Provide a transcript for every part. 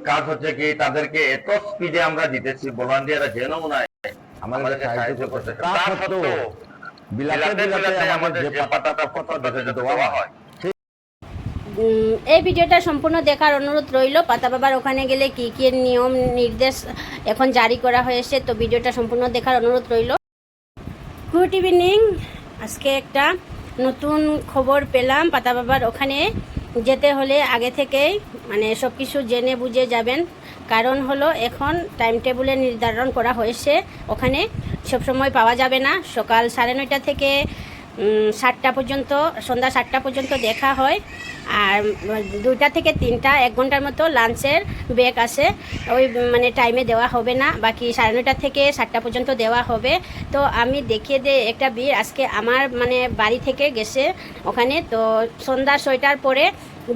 কাজ হচ্ছে কি তাদেরকে এত স্পিডে আমরা দিতেছি, ভলান্টিয়াররা যেন মনে হয় আমাদেরকে সাহায্য করতে। তা সত্ত্বেও বিলাতে বিলাতে আমাদের যে পাতাটা পক্ষ দেওয়া হয়। এই ভিডিওটা সম্পূর্ণ দেখার অনুরোধ রইল। পাতা বাবার ওখানে গেলে কি কি নিয়ম নির্দেশ এখন জারি করা হয়েছে, তো ভিডিওটা সম্পূর্ণ দেখার অনুরোধ রইল। Good evening. আজকে একটা নতুন খবর পেলাম। পাতা বাবার ওখানে যেতে হলে আগে থেকেই মানে সব কিছু জেনে বুঝে যাবেন। কারণ হলো এখন টাইম টেবিলে নির্ধারণ করা হয়েছে, ওখানে সবসময় পাওয়া যাবে না। সকাল 9:30 থেকে 7টা পর্যন্ত, সন্ধ্যা 7টা পর্যন্ত দেখা হয়। আর 2টা থেকে 3টা 1 ঘন্টার মতো লাঞ্চের ব্রেক আছে, ওই মানে টাইমে দেওয়া হবে না, বাকি 9:30 থেকে 7টা পর্যন্ত দেওয়া হবে। তো আমি দেখিয়ে দিই একটা বীর আজকে আমার মানে বাড়ি থেকে গেছে ওখানে। তো সন্ধ্যা 6টার পরে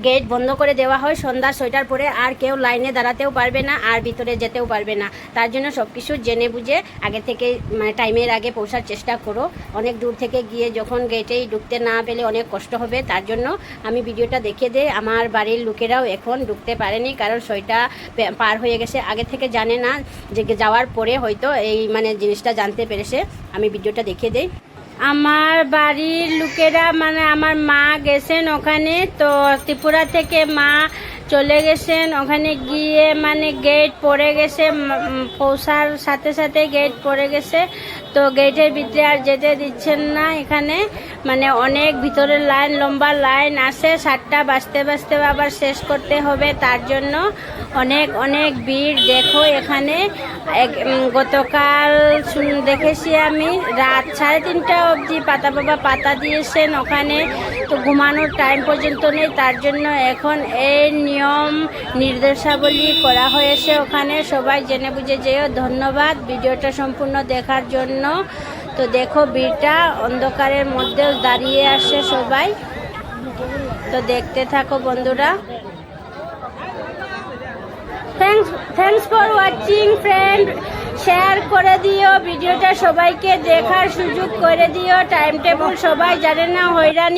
গেট বন্ধ করে দেওয়া হয়। সন্ধ্যা 6টার পরে আর কেউ লাইনে দাঁড়াতেও পারবে না, আর ভিতরে যেতেও পারবে না। তার জন্য সব কিছু জেনে বুঝে আগে থেকে মানে টাইমের আগে পৌঁছার চেষ্টা করো। অনেক দূর থেকে গিয়ে যখন গেটেই ঢুকতে না পেলে অনেক কষ্ট হবে। তার জন্য আমি ভিডিওটা দেখে দিই। আমার বাড়ির লোকেরাও এখন ঢুকতে পারেনি, কারণ 6টা পার হয়ে গেছে। আগে থেকে জানে না, যে যাওয়ার পরে হয়তো এই মানে জিনিসটা জানতে পেরেছে। আমি ভিডিওটা দেখে দিই। আমার বাড়ির লোকেরা মানে আমার মা গেছেন ওখানে, তো ত্রিপুরা থেকে মা চলে গেছেন। ওখানে গিয়ে মানে গেট পড়ে গেছে, পৌঁছার সাথে সাথে গেট পড়ে গেছে। তো গেটের ভিতরে আর যেতে দিচ্ছেন না। এখানে মানে অনেক ভিতরের লাইন, লম্বা লাইন আছে। 7টা বাজতে বাজতে আবার শেষ করতে হবে, তার জন্য অনেক অনেক ভিড়। দেখো এখানে গতকাল দেখেছি আমি রাত 3:30টা অবধি পাতা বাবা পাতা দিয়েছেন ওখানে। তো ঘুমানোর টাইম পর্যন্ত নেই, তার জন্য এখন এই নিয়ম নির্দেশাবলী করা হয়েছে ওখানে। সবাই জেনে বুঝে যেও। ধন্যবাদ ভিডিওটা সম্পূর্ণ দেখার জন্য। তো দেখো ভিড়টা অন্ধকারের মধ্যেও দাঁড়িয়ে আসে সবাই। তো দেখতে থাকো বন্ধুরা। Thanks for watching friend. Share করে দিও ভিডিওটা, সবাইকে দেখার সুযোগ করে দিও। টাইম টেবিল সবাই জানে না, হয়রানি